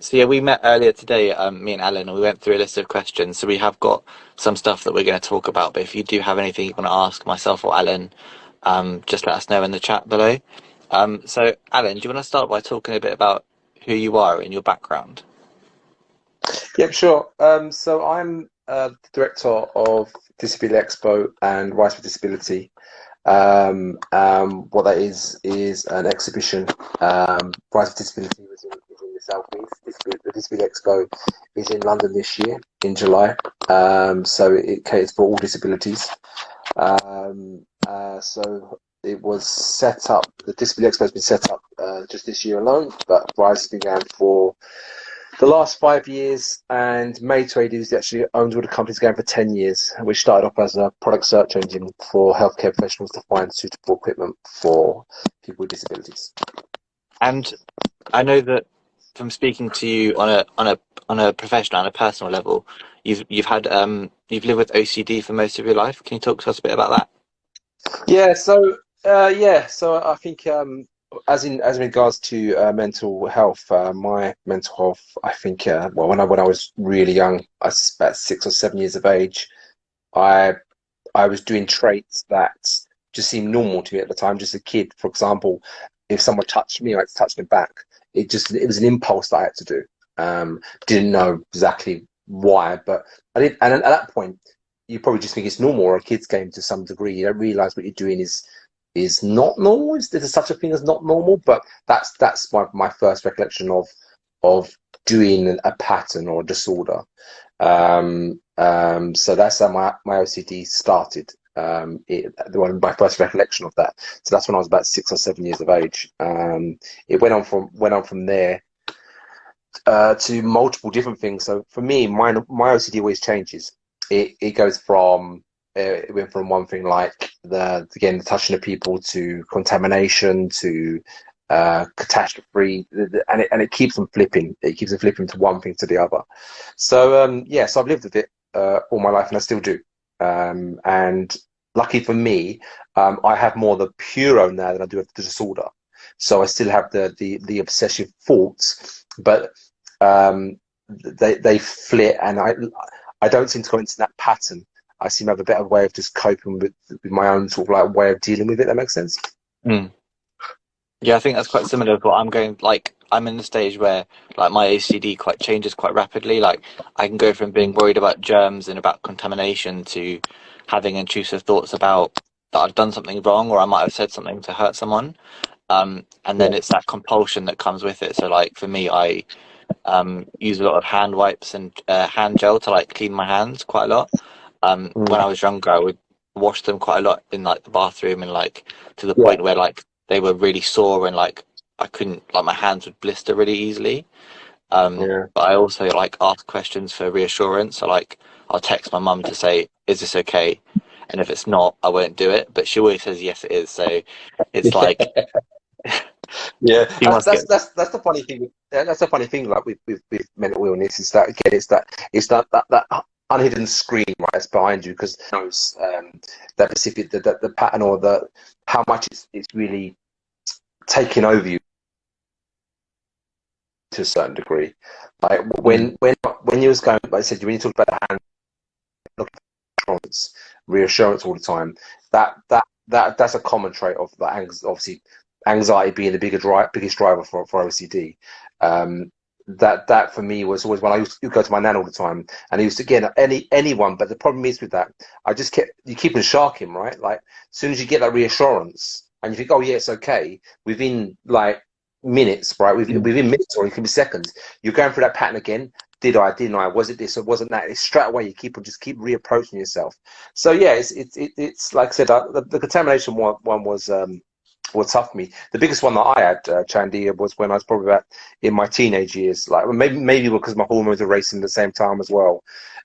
So yeah, we met earlier today, me and Alan, and we went through a list of questions. So we have got some stuff that we're going to talk about. But if you do have anything you want to ask myself or Alan, just let us know in the chat below. So Alan, do you want to start by talking a bit about who you are and your background? Yep, sure. So I'm the director of Disability Expo and Rise for Disability. What that is an exhibition. Rise for Disability is in the southeast. The Disability Expo is in London this year in July. So it caters for all disabilities. So it was set up. The Disability Expo has been set up just this year alone, but Rise has been going for the last 5 years, and Trade is actually owns all the companies going for 10 years, which started off as a product search engine for healthcare professionals to find suitable equipment for people with disabilities. And I know that from speaking to you on a professional and a personal level, you've lived with OCD for most of your life. Can you talk to us a bit about that? So I think as in regards to mental health, my mental health, I think well, when I was really young, I was about 6 or 7 years of age, I I was doing traits that just seemed normal to me at the time. Just a kid, for example, if someone touched me, I had to touch them back. It was an impulse that I had to do. Didn't know exactly why, but I did. And at that point, you probably just think it's normal or a kid's game to some degree. You don't realize what you're doing is not normal. There's such a thing as not normal, but that's my first recollection of doing a pattern or a disorder. So that's how my OCD started. My first recollection of that. So that's when I was about 6 or 7 years of age. It went on from there to multiple different things. So for me, my OCD always changes. It goes from it went from one thing like the touching of people to contamination to catastrophe, and it keeps them flipping. It keeps them flipping to one thing to the other. So I've lived with it all my life, and I still do. And lucky for me, I have more of the puro now than I do of the disorder. So I still have the obsessive thoughts, but they flit, and I don't seem to go into that pattern. I seem to have a better way of just coping with my own sort of like way of dealing with it. That makes sense. Mm. Yeah, I think that's quite similar to what I'm going, like I'm in the stage where like my OCD quite changes quite rapidly. Like I can go from being worried about germs and about contamination to having intrusive thoughts about that I've done something wrong or I might have said something to hurt someone. And then Yeah. it's that compulsion that comes with it. So like for me, I use a lot of hand wipes and hand gel to like clean my hands quite a lot. When I Mm. was younger, I would wash them quite a lot in like the bathroom and like to the Yeah. point where like they were really sore and like I couldn't like my hands would blister really easily. Yeah. But I also like ask questions for reassurance. So like I'll text my mum to say, "Is this okay?" And if it's not, I won't do it. But she always says yes, it is. So it's like Yeah, you must get. that's the funny thing. That's the funny thing, like with mental illness, is that again, it's that unhidden screen right that's behind you because it knows that specific the pattern or the how much it's really taking over you to a certain degree. Like Mm, when you was going, like I said, when you talked about the hand reassurance all the time, that's a common trait of the obviously anxiety being the biggest driver for OCD. That for me was always when I used to go to my nan all the time, and I used to get anyone. But the problem is with that, you keep on sharking, right? Like as soon as you get that reassurance, and you think, oh yeah, it's okay. Within like minutes, right? mm. Within minutes, or it could be seconds, you're going through that pattern again. Did I? Didn't I? Was it this or wasn't that? It's straight away. You keep reapproaching yourself. So yeah, it's like I said, the contamination one was tough for me. The biggest one that I had, Chandy, was when I was probably about in my teenage years. Like maybe because my hormones were racing at the same time as well.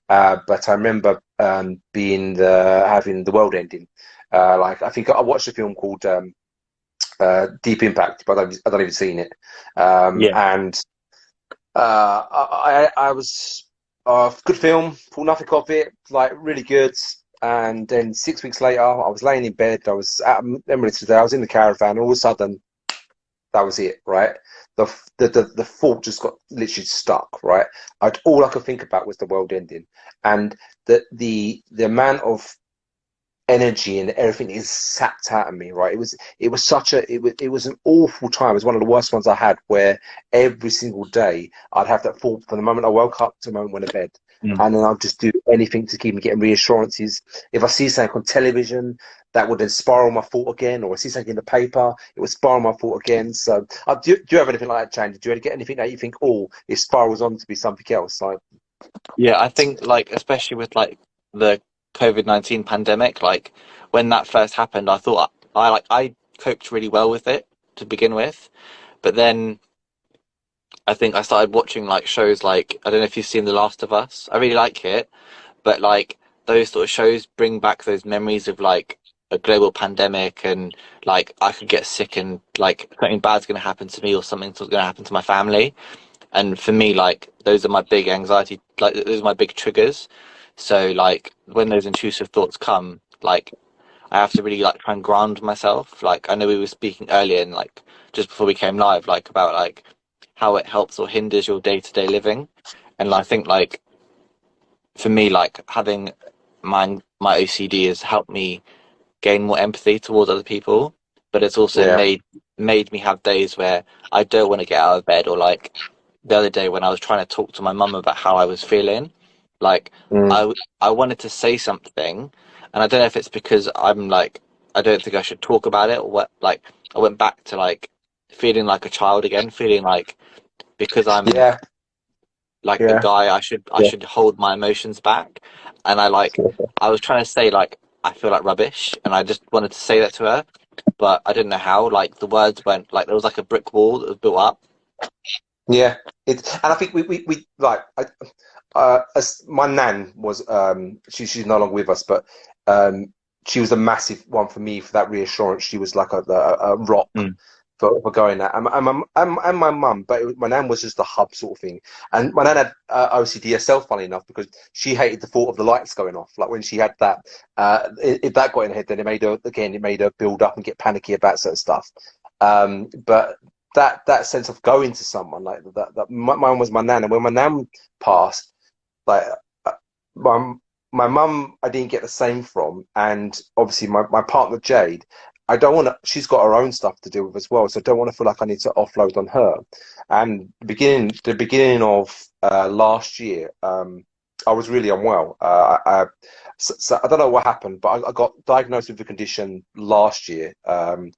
But I remember having the world ending. Like I think I watched a film called Deep Impact, but I don't even seen it. Yeah. And I was good film, pulled nothing of it, like really good. And then 6 weeks later, I was laying in bed. I was at Emirates today. I was in the caravan. And all of a sudden, That was it, right? The thought just got literally stuck, right? All I could think about was the world ending, and the amount of energy and everything is sapped out of me, right? It was such a it was an awful time. It was one of the worst ones I had, where every single day I'd have that thought from the moment I woke up to the moment I went to bed. Mm. And then I'd just do anything to keep me getting reassurances. If I see something on television, that would then spiral my thought again, or I see something in the paper, it would spiral my thought again. So, do you have anything like that, Jane? Do you ever get anything that you think, oh, it spirals on to be something else? Like, Yeah, I think like especially with like the COVID-19 pandemic, like when that first happened, I thought I coped really well with it to begin with, but then I think I started watching like shows like I don't know if you've seen The Last of Us. I really like it, but like those sort of shows bring back those memories of like a global pandemic and like I could get sick and like something bad's going to happen to me or something's going to happen to my family. And for me, like those are my big anxiety, like those are my big triggers. So like when those intrusive thoughts come, like I have to really like try and ground myself. Like I know we were speaking earlier and like just before we came live, like about like how it helps or hinders your day to day living. And I think like for me, like having my OCD has helped me gain more empathy towards other people, but it's also yeah, made me have days where I don't want to get out of bed, or like the other day when I was trying to talk to my mum about how I was feeling, like mm, I wanted to say something, and I don't know if it's because I'm like I don't think I should talk about it or what. Like I went back to like feeling like a child again, feeling like because I'm yeah, like a yeah, guy, I yeah. should hold my emotions back, and I was trying to say like I feel like rubbish, and I just wanted to say that to her, but I didn't know how. Like the words went like there was like a brick wall that was built up. Yeah, and I think we like as my nan was she's no longer with us, but um she was a massive one for me for that reassurance. She was like a rock Mm. for going that, and my mum, but my nan was just the hub sort of thing. And my nan had OCD herself, funny enough, because she hated the thought of the lights going off. Like when she had that, if that got in her head, then it made her build up and get panicky about certain stuff. But that sense of going to someone like that mine was my nan, and when my nan passed, like uh, my my mum I didn't get the same from, and obviously my partner Jade, I don't want to, she's got her own stuff to deal with as well, so I don't want to feel like I need to offload on her. And the beginning of last year, I was really unwell. So I don't know what happened, but I got diagnosed with a condition last year,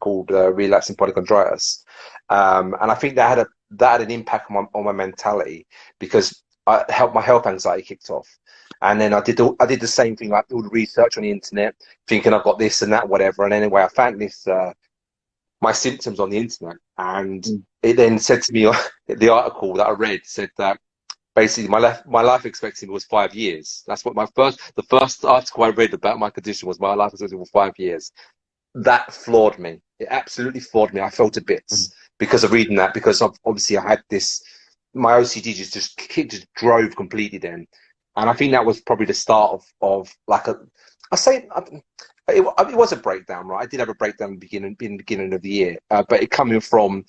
called relapsing polychondritis, and I think that had an impact on my mentality, because my health anxiety kicked off, and then I did the same thing, like all the research on the internet, thinking I've got this and that, whatever. And anyway, I found this my symptoms on the internet, and Mm. it then said to me, the article that I read said that basically my life expectancy was 5 years. That's what the first article I read about my condition was, my life expectancy was 5 years. That floored me. It absolutely floored me. I felt a Mm. bit because of reading that, because obviously I had this, my OCD just drove completely then, and I think that was probably the start of like I say it was a breakdown, right? I did have a breakdown in the beginning of the year, but it coming from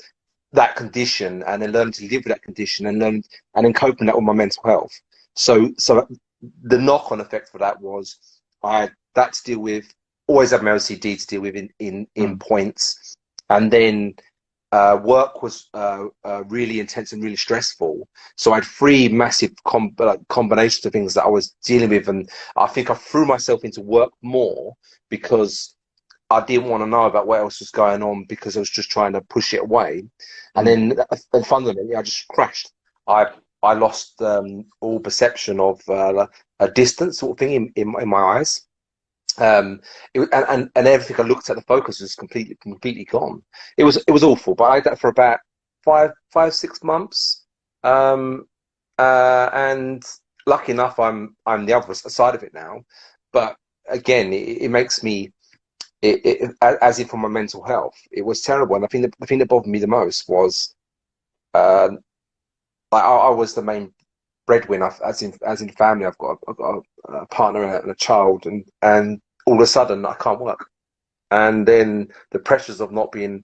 that condition, and then learning to live with that condition, and then coping that with my mental health. So the knock on effect for that was I had that to deal with, always have my OCD to deal with in Mm. points, and then work was really intense and really stressful. So I had three massive combinations of things that I was dealing with, and I think I threw myself into work more because I didn't want to know about what else was going on, because I was just trying to push it away. And Mm. then and fundamentally, I just crashed. I I lost all perception of a distance sort of thing in my eyes. And everything I looked at, the focus was completely gone. It was awful, but I had that for about 6 months. Um, and lucky enough, I'm the other side of it now. But again, it makes me as if for my mental health, it was terrible. And I think the thing that bothered me the most was uh, like I was the main breadwinner, as in family. I've got a partner and a child, and all of a sudden I can't work, and then the pressures of not being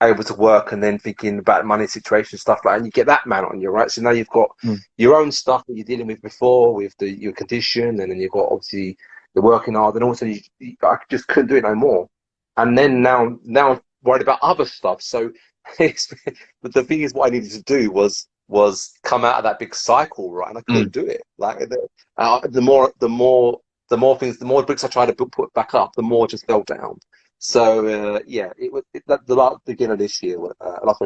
able to work and then thinking about money situation, stuff like that, and you get that man on you, right? So now you've got Mm. your own stuff that you're dealing with before with your condition, and then you've got obviously the working hard, and also I just couldn't do it no more. And then now I'm worried about other stuff. So but the thing is, what I needed to do was come out of that big cycle, right? And I couldn't Mm. do it. Like the more things, the more bricks I tried to put back up, the more it just fell down. So yeah, it was the beginning of this year,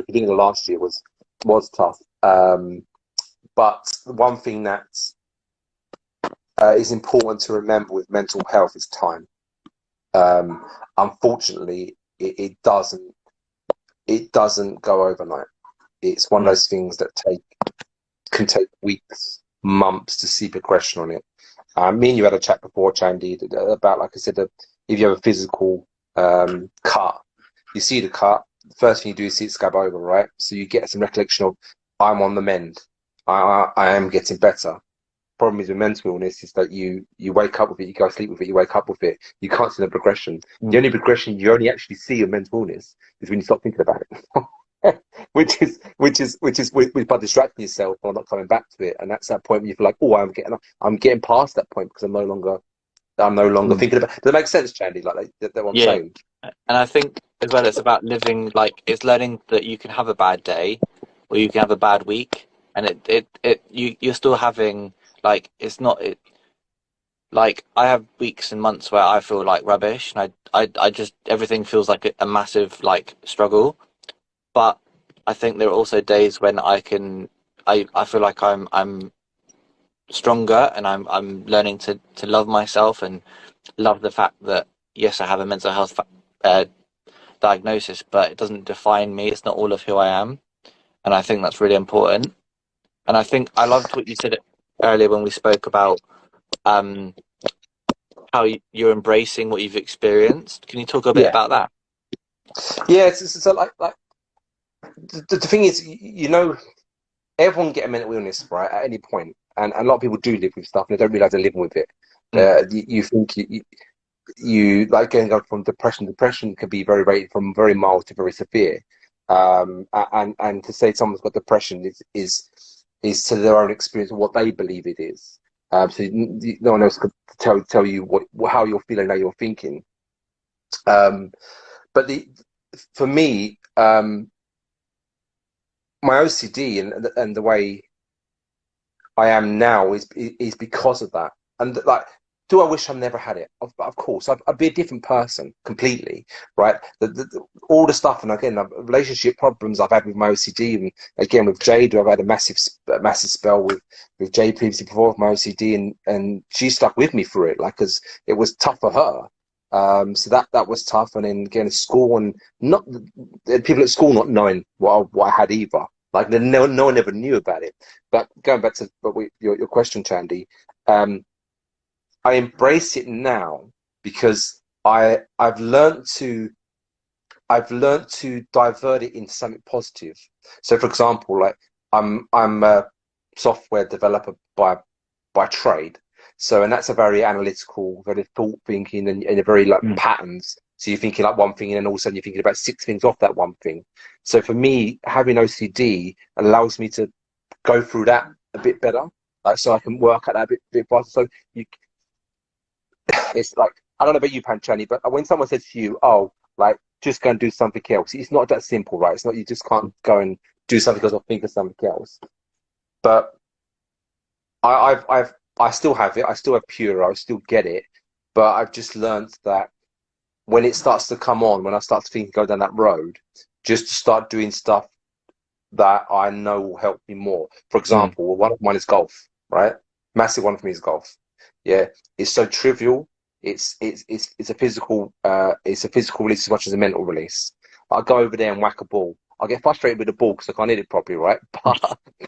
beginning of last year was tough. But one thing that is important to remember with mental health is time. Unfortunately, it doesn't go overnight. It's one of Mm. those things that can take weeks, months to see progression on it. Me and you had a chat before, Chandy, about, like I said, if you have a physical cut, you see the cut. The first thing you do is see it scab over, right? So you get some recollection of, I'm on the mend. I am getting better. Problem is with mental illness is that you wake up with it, you go to sleep with it, you wake up with it. You can't see the progression. The Mm. only progression you only actually see of mental illness is when you stop thinking about it. which by distracting yourself or not coming back to it, and that's that point when you feel like, oh, I'm getting past that point because I'm no longer Mm. thinking about. Does that make sense, Chandy? Like that what I'm Yeah, saying? and I think as well, it's about living, like it's learning that you can have a bad day, or you can have a bad week, and you're still having, like, it's not it, like I have weeks and months where I feel like rubbish, and I just everything feels like a massive like struggle. But I think there are also days when I feel like I'm stronger, and I'm learning to love myself and love the fact that yes, I have a mental health uh, diagnosis, but it doesn't define me. It's not all of who I am, and I think that's really important. And I think I loved what you said earlier when we spoke about um, how you're embracing what you've experienced. Can you talk a bit Yeah, about that? yeah. So like the thing is, everyone can get a mental illness, right, at any point, and a lot of people do live with stuff and they don't realize they're living with it. Mm. You think you like going on from depression. Depression can be very rated from very mild to very severe. And to say someone's got depression is to their own experience of what they believe it is. So no one else could tell you how you're feeling, how you're thinking. But for me, my OCD and the way I am now is because of that. And like, do I wish I never had it? Of course, I'd be a different person completely, right? All the stuff, and again, the relationship problems I've had with my OCD, and again with Jade, I've had a massive spell with Jade previously before with my OCD, and she stuck with me through it, like, because it was tough for her. So that was tough, and then again, school and not people at school not knowing what I had either. Like, no one ever knew about it. But going back to your question, Chandy, um, I embrace it now because I've learned to divert it into something positive. So, for example, like, I'm a software developer by trade. So, and that's a very analytical, very thought thinking, and a very like Mm. patterns. So you're thinking like one thing, and then all of a sudden you're thinking about six things off that one thing. So for me, having OCD allows me to go through that a bit better, like, so I can work at that a bit faster. So you, it's like, I don't know about you, Panchani, but when someone says to you, "Oh, like, just go and do something else," it's not that simple, right? It's not, you just can't go and do something else or think of something else. But I still have it. I still have Pura. I still get it. But I've just learned that when it starts to come on, when I start to think go down that road, just to start doing stuff that I know will help me more. For Mm. example, one of mine is golf, right? Massive one for me is golf. Yeah, it's so trivial. It's a physical release as much as a mental release. I go over there and whack a ball. I get frustrated with the ball because I can't hit it properly, right?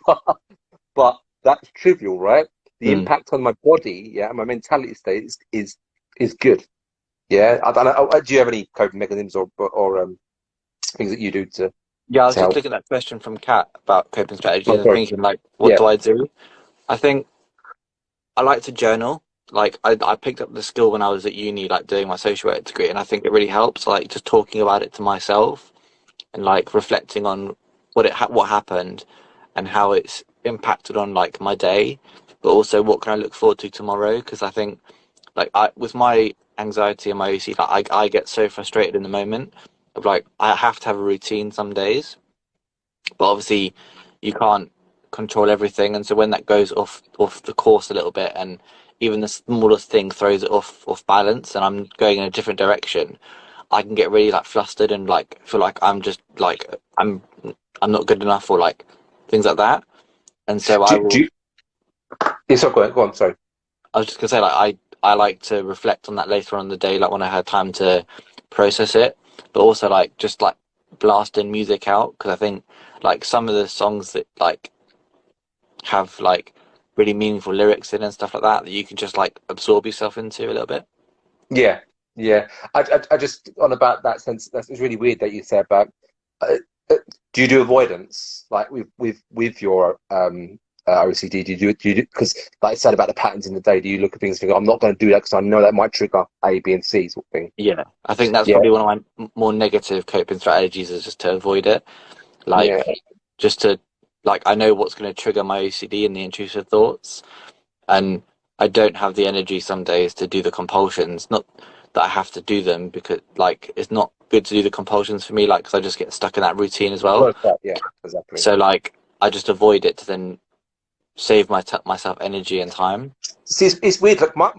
But but that's trivial, right? The Mm. impact on my body, yeah, and my mentality state is good. Yeah, I don't know. Do you have any coping mechanisms or things that you do Yeah, I was to just help? looking at that question from Kat about coping strategies Oh, and sorry. thinking like, what Yeah, do I do? I think I like to journal. Like I picked up the skill when I was at uni, like doing my social work degree, and I think it really helps. Like just talking about it to myself. and like reflecting on what happened and how it's impacted on like my day, but also what can I look forward to tomorrow? Because I think like I with my anxiety and my OCD, like I get so frustrated in the moment of like I have to have a routine some days, but obviously you can't control everything, and so when that goes off the course a little bit, and even the smallest thing throws it off balance, and I'm going in a different direction, I can get really like flustered and like feel like I'm just like I'm not good enough, or like things like that. And so I Do will. you, yeah, sorry, go on, sorry. I was just gonna say like I like to reflect on that later on in the day, like when I had time to process it, but also like just like blasting music out, because I think like some of the songs that like have like really meaningful lyrics in and stuff like that you can just like absorb yourself into a little bit. Yeah, yeah. I just on about that sense. That's it's really weird that you say about. Uh, do you do avoidance like with your OCD? Do you do because like I said about the patterns in the day? Do you look at things and think I'm not going to do that because I know that might trigger A, B, and C sort of thing? Yeah, I think that's Yeah, probably one of my more negative coping strategies, is just to avoid it. yeah. Like just to like I know what's going to trigger my OCD and the intrusive thoughts, and I don't have the energy some days to do the compulsions. Not that I have to do them, because like it's not good to do the compulsions for me, like because I just get stuck in that routine as well. Well, that, yeah, exactly. So like I just avoid it to then save myself energy and time. See, it's weird. Like my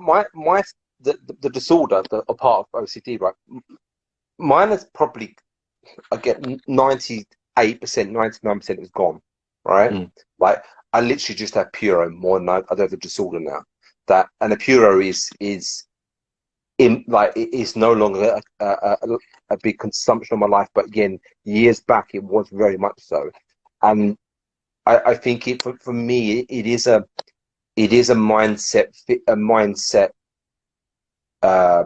the disorder, a part of OCD, right? Mine is probably I get 98%, 99% is gone, right? Mm. Like I literally just have Puro more than I do have a disorder now. That and the Puro is in like it is no longer a big consumption of my life, but again, years back it was very much so. And I think it for me it is a mindset uh,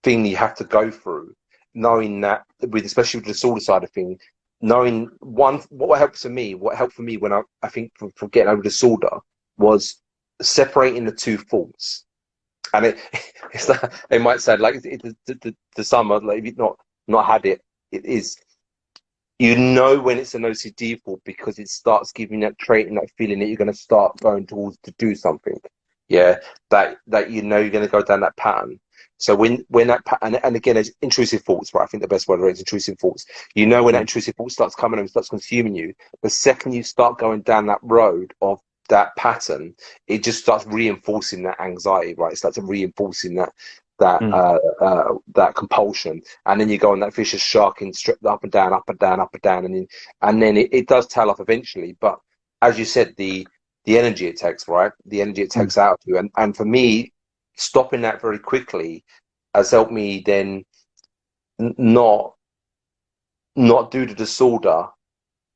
thing you have to go through, knowing that with especially with the disorder side of things, knowing one what helped for me when I think from getting over disorder was separating the two thoughts. And it's like, it might sound like the summer, like if you've not had it, it is you know when it's an OCD fault because it starts giving that trait and that feeling that you're going to start going towards to do something. Yeah, that you know you're going to go down that pattern. So when that pattern, and again, it's intrusive thoughts, right? I think the best word is intrusive thoughts. You know when that Mm. intrusive thought starts coming and starts consuming you, the second you start going down that road of that pattern, it just starts reinforcing that anxiety, right? It starts reinforcing Mm. that compulsion, and then you go on that vicious shark and strip up and down, up and down, up and down, and then it does tail off eventually. But as you said, the energy it takes, right? The energy it Mm. takes out of you, and for me, stopping that very quickly has helped me then not do the disorder,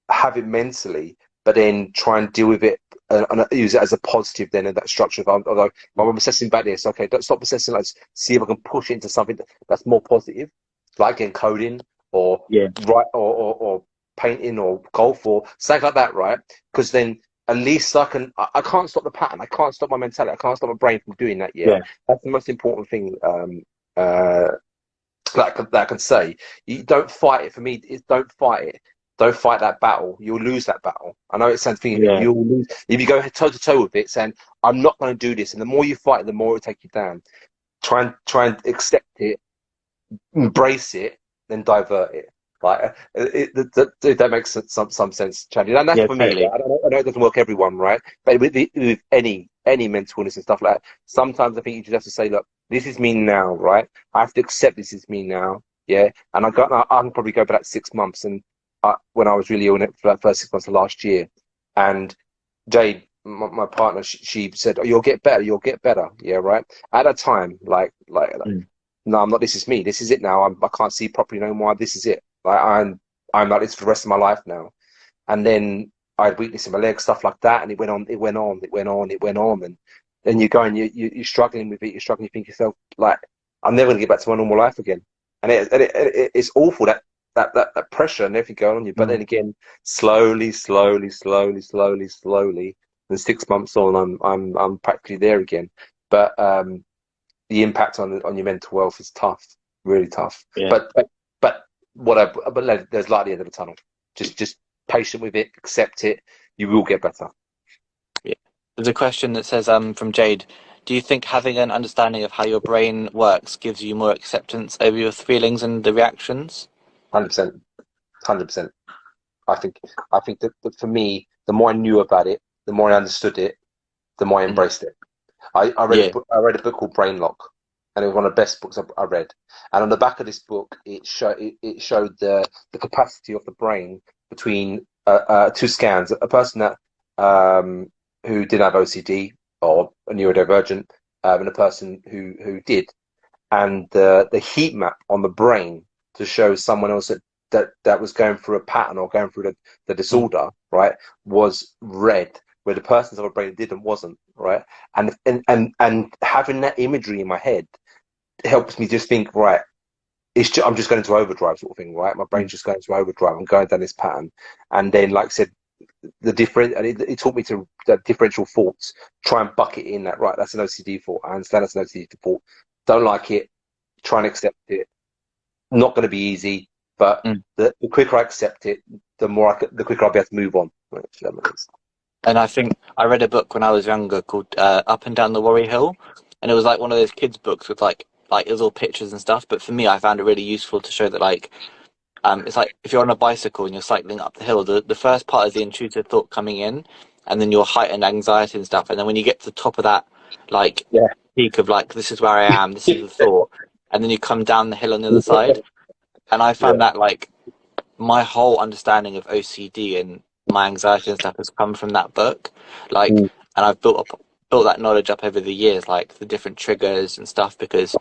have it mentally, but then try and deal with it and use it as a positive then in that structure. Although I'm obsessing about this, okay, don't stop obsessing. Let's see if I can push it into something that's more positive, like in coding or Yeah. right or painting or golf or something like that, right? Because then at least I can't stop the pattern. I can't stop my mentality. I can't stop my brain from doing that yet. Yeah. That's the most important thing. Uh, that I can say. You don't fight it. For me, don't fight it. Don't fight that battle. You'll lose that battle. I know it sounds thinking Yeah. you'll lose if you go toe to toe with it, saying I'm not going to do this. And the more you fight, the more it'll take you down. Try and accept it, embrace it, then divert it. Like that makes some sense, Chandy. And that's Yeah. for me. Totally. Right? I know it doesn't work everyone, right? But with any mental illness and stuff like that, sometimes I think you just have to say, look, this is me now, right? I have to accept this is me now. Yeah, and I can probably go back 6 months, and when I was really ill for that first 6 months of last year, and Jade, my partner, she said, oh, "You'll get better. You'll get better." Yeah, right. At a time, like Mm. no, I'm not. This is me. This is it now. I can't see properly no more. This is it. Like I'm like this for the rest of my life now. And then I had weakness in my legs, stuff like that, and it went on, it went on, it went on, it went on, and then you go and you're struggling with it. You're struggling. You think to yourself like, I'm never gonna get back to my normal life again. And it's awful that pressure and everything going on you. But then Mm. again, slowly, slowly, slowly, slowly, slowly. And 6 months on, I'm practically there again. But the impact on your mental health is tough, really tough. Yeah. But whatever, but there's light at the end of the tunnel. Just patient with it, accept it. You will get better. Yeah. There's a question that says, from Jade, do you think having an understanding of how your brain works gives you more acceptance over your feelings and the reactions? 100%, 100%. I think that for me, the more I knew about it, the more I understood it, the more I Mm. embraced it. I read a Yeah. book. I read a book called Brain Lock, and it was one of the best books I read. And on the back of this book, it showed the capacity of the brain between two scans. A person that who didn't have OCD or a neurodivergent, and a person who did, and the heat map on the brain to show someone else that was going through a pattern or going through the Mm. disorder, right, was red, where the person's other brain didn't, wasn't, right? And having that imagery in my head helps me just think, right, I'm just going into overdrive sort of thing, right? My Mm. brain's just going into overdrive. I'm going down this pattern. And then, like I said, and it taught me to the differential thoughts, try and bucket in that, right, that's an OCD thought. I understand that's an OCD thought. Don't like it, try and accept it. Not going to be easy, but Mm. the quicker I accept it, the quicker I'll be able to move on. And I think I read a book when I was younger called Up and Down the Worry Hill, and it was like one of those kids' books with like it was all pictures and stuff. But for me, I found it really useful to show that like it's like if you're on a bicycle and you're cycling up the hill, the first part is the intrusive thought coming in, and then your heightened anxiety and stuff. And then when you get to the top of that, like Yeah. peak of like this is where I am, this is the thought, and then you come down the hill on the other side. And I Yeah. found that like my whole understanding of OCD and my anxiety and stuff has come from that book. Like, Mm. and I've built that knowledge up over the years, like the different triggers and stuff, because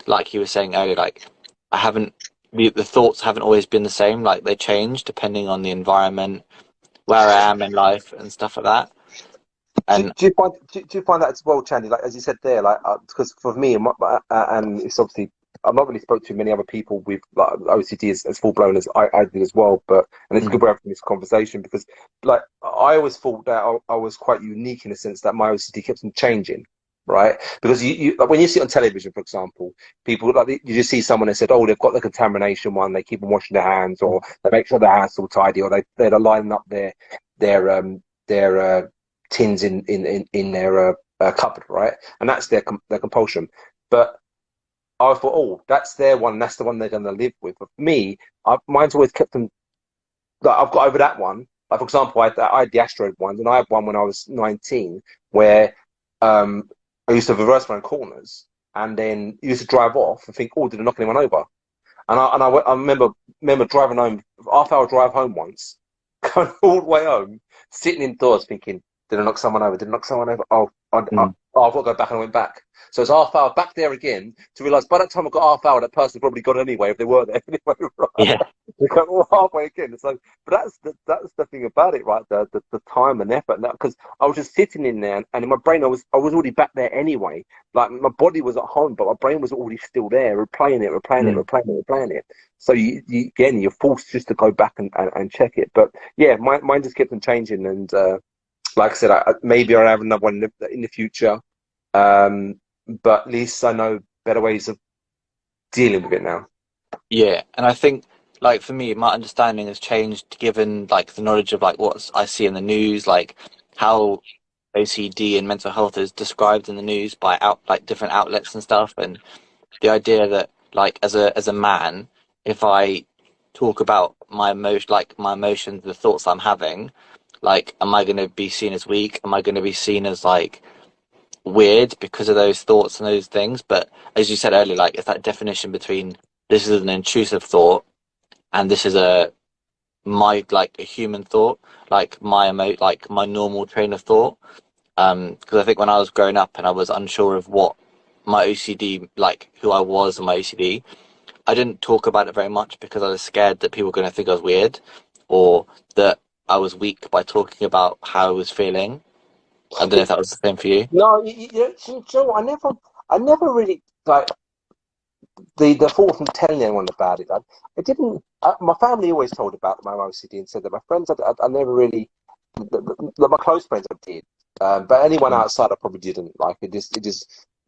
like you were saying earlier, like I haven't the thoughts haven't always been the same. Like they change depending on the environment, where I am in life and stuff like that. And Do you find that as well, Chandy? Like as you said there, like because for me and it's obviously I've not really spoke to many other people with like OCD as full blown as I did as well. But and it's a mm, good way of having this conversation because like I always thought that I was quite unique in the sense that my OCD kept on changing. Right, because you like when you see it on television, for example, people like you just see someone that said, "Oh, they've got the contamination one. They keep on washing their hands, or they make sure their hands are all tidy, or they're lining up their tins in their cupboard, right? And that's their compulsion. But I thought, oh, that's their one. That's the one they're going to live with. But for me, mine's always kept them. Like, I've got over that one. Like for example, I had the asteroid ones, and I had one when I was 19, where I used to reverse around corners, and then used to drive off and think, oh, did I knock anyone over? I remember driving home, half-hour drive home once, going all the way home, sitting indoors thinking, did I knock someone over? Did I knock someone over? mm, I've got to go back, and I went back. So it's half hour back there again to realise by that time I got half hour, that person probably got anyway if they were there anyway. Right? yeah, They go all halfway again. So, but that's the thing about it, right? The time and effort, because I was just sitting in there, and in my brain I was already back there anyway. Like my body was at home, but my brain was already still there, mm, replaying it. So you again, you're forced just to go back and check it. But yeah, mine just kept on changing, and like I said, maybe I'll have another one in the future. Um, but at least I know better ways of dealing with it now. yeah. And I think like for me, my understanding has changed given like the knowledge of like what I see in the news, like how OCD and mental health is described in the news by like different outlets and stuff, and the idea that like as a man, if I talk about my emotions, the thoughts I'm having, like am I going to be seen as weak? Am I going to be seen as like weird because of those thoughts and those things? But as you said earlier, like it's that definition between this is an intrusive thought and this is my like a human thought, like like my normal train of thought. Because I think when I was growing up and I was unsure of what my OCD, like who I was and my OCD, I didn't talk about it very much because I was scared that people were going to think I was weird or that I was weak by talking about how I was feeling. I don't know if that was the same for you. No, Joe, I never really like the thought from telling anyone about it. I didn't. My family always told about my OCD and said that my friends, I never really, my close friends I did, but anyone Mm. outside I probably didn't. Like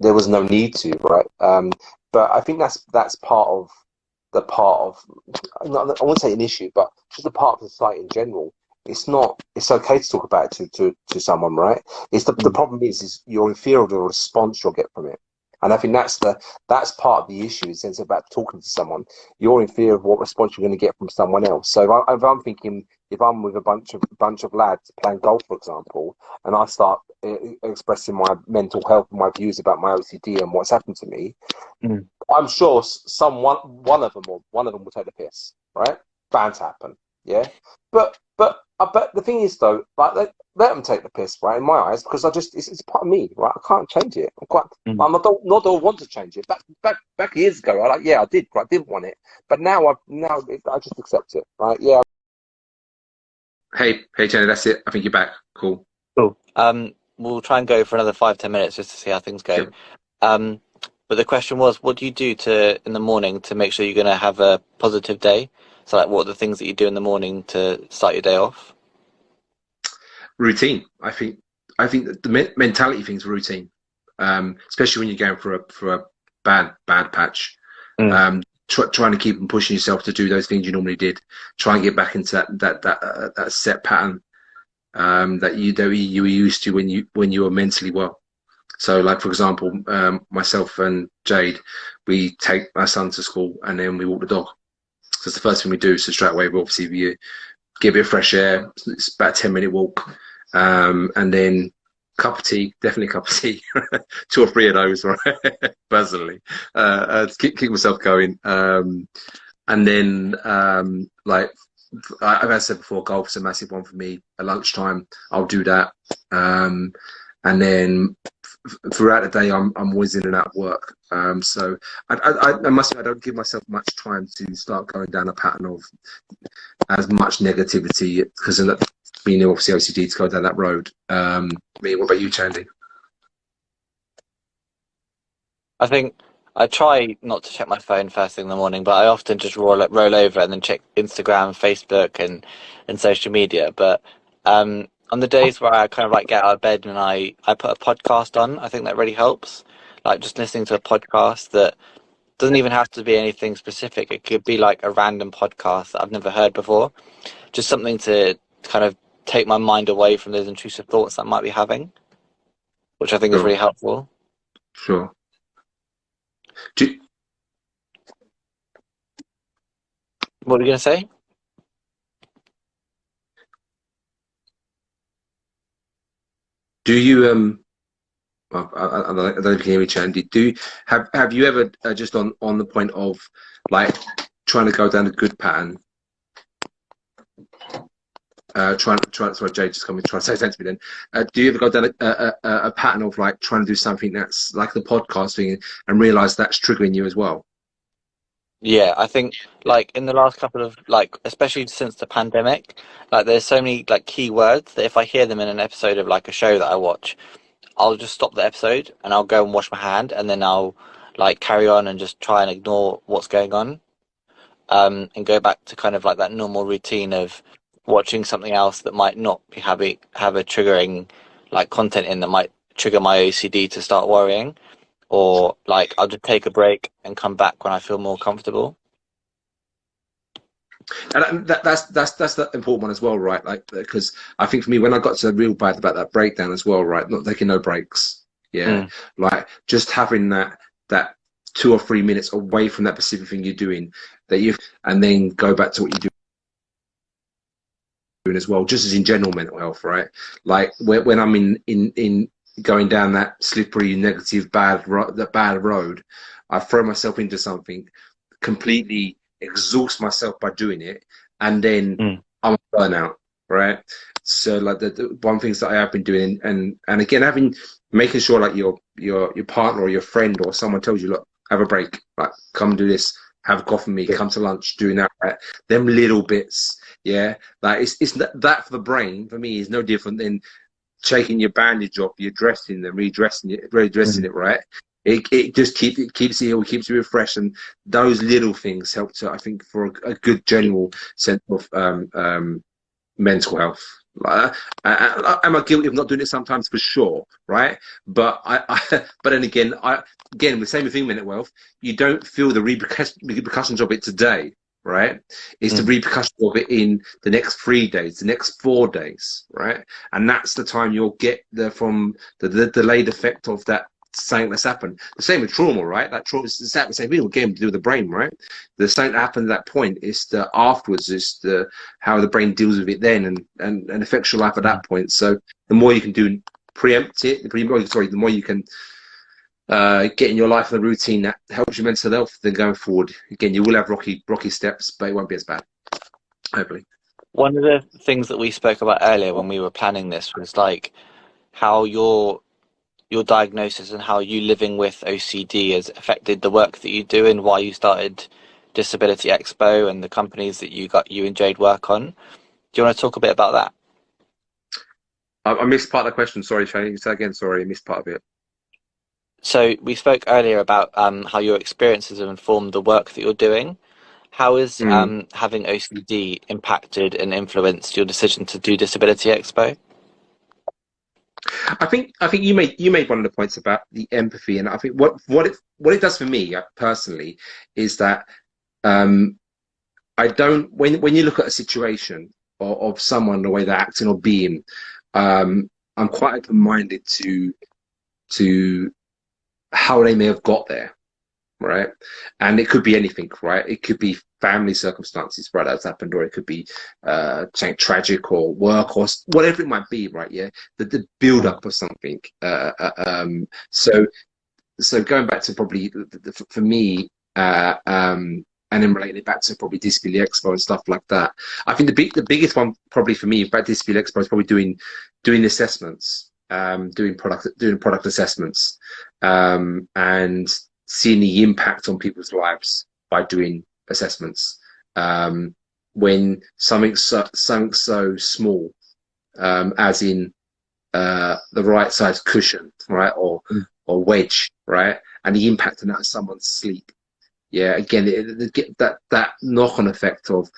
there was no need to, right? But I think that's part of the part of, I wouldn't say an issue, but just a part of society in general. It's not. It's okay to talk about it to someone, right? It's the Mm. problem is you're in fear of the response you'll get from it, and I think that's part of the issue. In sense about talking to someone, you're in fear of what response you're going to get from someone else. So if I'm thinking, if I'm with a bunch of lads playing golf, for example, and I start expressing my mental health and my views about my OCD and what's happened to me, Mm. I'm sure one of them will take the piss, right? Bound to happen, yeah. But the thing is though, like let them take the piss, right? In my eyes, because it's part of me, right? I can't change it. Mm. I'm not don't want to change it. Back years ago, I did, I didn't want it, but I just accept it, right? Yeah. Hey, Jenny, that's it. I think you're back. Cool. Cool. We'll try and go for another 5-10 minutes just to see how things go. Yep. Um, but the question was, what do you do in the morning to make sure you're going to have a positive day? So, like, what are the things that you do in the morning to start your day off? Routine. I think that the mentality thing's routine, especially when you're going for a bad patch. Mm. Trying to keep and pushing yourself to do those things you normally did. Try and get back into that set pattern that you were used to when you were mentally well. So, like for example, myself and Jade, we take my son to school and then we walk the dog. So it's the first thing we do. So straight away, we get a bit of fresh air. It's about a 10-minute walk, and then cup of tea, definitely a cup of tea, 2 or 3 of those, right? Personally, to keep myself going. And then, like I've had said before, golf's a massive one for me. At lunchtime, I'll do that, and then throughout the day, I'm always in and out of work. So I must say I don't give myself much time to start going down a pattern of as much negativity because of being obviously OCD to go down that road. Me, what about you, Chandy? I think I try not to check my phone first thing in the morning, but I often just roll over and then check Instagram, Facebook, and social media. But on the days where I kind of like get out of bed and I put a podcast on, I think that really helps. Like just listening to a podcast that doesn't even have to be anything specific. It could be like a random podcast that I've never heard before. Just something to kind of take my mind away from those intrusive thoughts that I might be having, which I think is Sure, really helpful. sure. Do, What were you going to say? do you well, I don't know if you can hear me, Chandy. Have you ever just on the point of like trying to go down a good pattern? Sorry, Jay, just come and try to say something to me then. Do you ever go down a pattern of like trying to do something that's like the podcast thing and realize that's triggering you as well? Yeah, I think like in the last couple of like, especially since the pandemic, like there's so many like key words that if I hear them in an episode of like a show that I watch, I'll just stop the episode and I'll go and wash my hand and then I'll like carry on and just try and ignore what's going on, and go back to kind of like that normal routine of watching something else that might not be have a triggering like content in that might trigger my OCD to start worrying, or like I'll just take a break and come back when I feel more comfortable. And that's the important one as well, right? Like because I think for me when I got to real bad about that breakdown as well, right? Not taking no breaks, yeah, Mm. like just having that 2 or 3 minutes away from that specific thing you're doing that you and then go back to what you're doing as well, just as in general mental health, right? Like when I'm in going down that slippery, negative, that bad road, I throw myself into something, completely exhaust myself by doing it, and then Mm. I'm a burnout, right? So like the one things that I have been doing, and again making sure like your partner or your friend or someone tells you, look, have a break, like come do this, have a coffee with me, come to lunch, doing that, right? Them little bits, yeah. Like it's that for the brain for me is no different than taking your bandage off, you're dressing them, redressing Mm. it, right? It just keeps you healed, keeps you refreshed, and those little things help to I think for a good general sense of mental health. Like, am I guilty of not doing it sometimes? For sure, right? But but then again, again, the same thing, mental wealth. You don't feel the repercussions of it today, right? It's the Mm. repercussions of it in the next 3 days, the next 4 days, right? And that's the time you'll get from the delayed effect of that something that's happened. The same with trauma, right? That trauma is the same thing again to do with the brain, right? The something that happened at that point is the afterwards is the how the brain deals with it then and affects your life at that point. So the more you can do preempt it, the more you can get in your life in the routine that helps your mental health, then going forward, again, you will have rocky steps, but it won't be as bad, hopefully. One of the things that we spoke about earlier when we were planning this was like how your diagnosis and how you living with OCD has affected the work that you do and why you started Disability Expo and the companies that you and Jade work on. Do you want to talk a bit about that? I missed part of the question. Sorry, Shane. Say again. Sorry, I missed part of it. So we spoke earlier about how your experiences have informed the work that you're doing. How has Mm. having OCD impacted and influenced your decision to do Disability Expo? I think you made one of the points about the empathy, and I think what it does for me personally is that um, I don't when you look at a situation of someone, the way they're acting or being, I'm quite open-minded to how they may have got there, right? And it could be anything, right? It could be family circumstances, right, that's happened, or it could be something tragic or work or whatever it might be, right? Yeah, the build up of something. So going back to probably for me, and then relating it back to probably Disability Expo and stuff like that. I think the biggest one probably for me about Disability Expo is probably doing assessments, doing product assessments, and seeing the impact on people's lives by doing assessments. When something so small, as in the right size cushion, right, or wedge, right, and the impact on that of someone's sleep. Yeah, again, that knock on effect of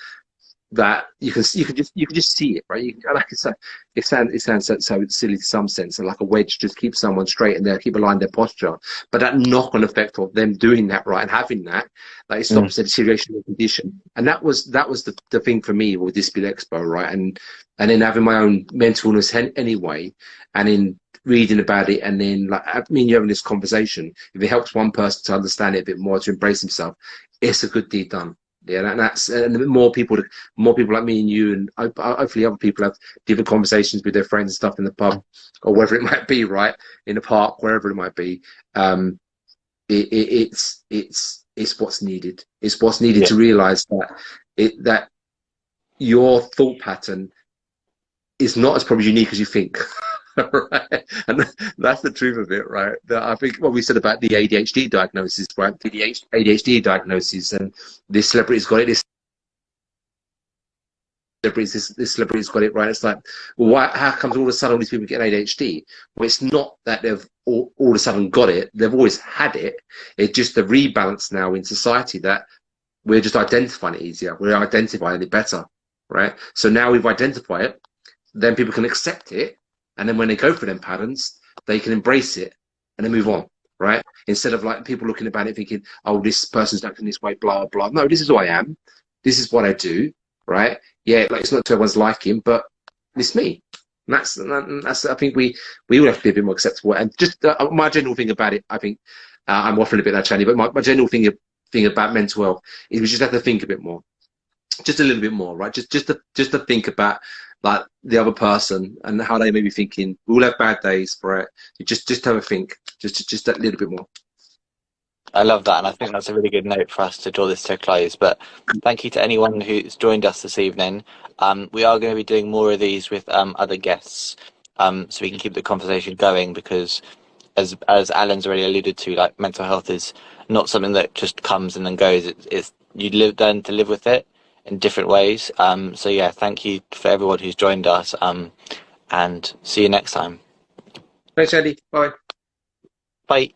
that you can just see it, right? Like I said, it sounds so silly to some sense, and like a wedge just keeps someone straight and they keep aligned their posture. But that knock on effect of them doing that right and having that, like it Mm. stops the deterioration of the condition. And that was the thing for me with Disability Expo, right? And then having my own mental illness anyway, and in reading about it, and then like I mean, you're having this conversation. If it helps one person to understand it a bit more, to embrace himself, it's a good deed done. Yeah, and more people like me and you, and hopefully other people have different conversations with their friends and stuff in the pub, or wherever it might be, right, in the park, wherever it might be. It's what's needed. It's what's needed Yeah. to realise that your thought pattern is not as probably unique as you think. Right, and that's the truth of it, right? That I think what we said about the ADHD diagnosis, right? The ADHD diagnosis, and this celebrity's got it. This celebrity's got it, right? It's like, well, how comes all of a sudden all these people get ADHD? Well, it's not that they've all of a sudden got it. They've always had it. It's just the rebalance now in society that we're just identifying it easier. We're identifying it better, right? So now we've identified it, then people can accept it, and then when they go for them patterns, they can embrace it and then move on, right? Instead of like people looking about it thinking, oh, this person's acting this way, blah blah. No, this is who I am. This is what I do, right? Yeah, like it's not to everyone's liking, but it's me. And that's I think we will have to be a bit more acceptable. And just my general thing about it, I think I'm waffling a bit that Channy, but my general thing about mental health is we just have to think a bit more, just a little bit more, right? Just to think about like the other person and how they may be thinking. We all have bad days, right? You just have a think, just that little bit more. I love that, and I think that's a really good note for us to draw this to a close. But thank you to anyone who's joined us this evening. We are going to be doing more of these with other guests, so we can keep the conversation going. Because, as Alan's already alluded to, like mental health is not something that just comes and then goes. It's you learn to live with it in different ways. So yeah, thank you for everyone who's joined us. And see you next time. Thanks, Andy. Bye. Bye.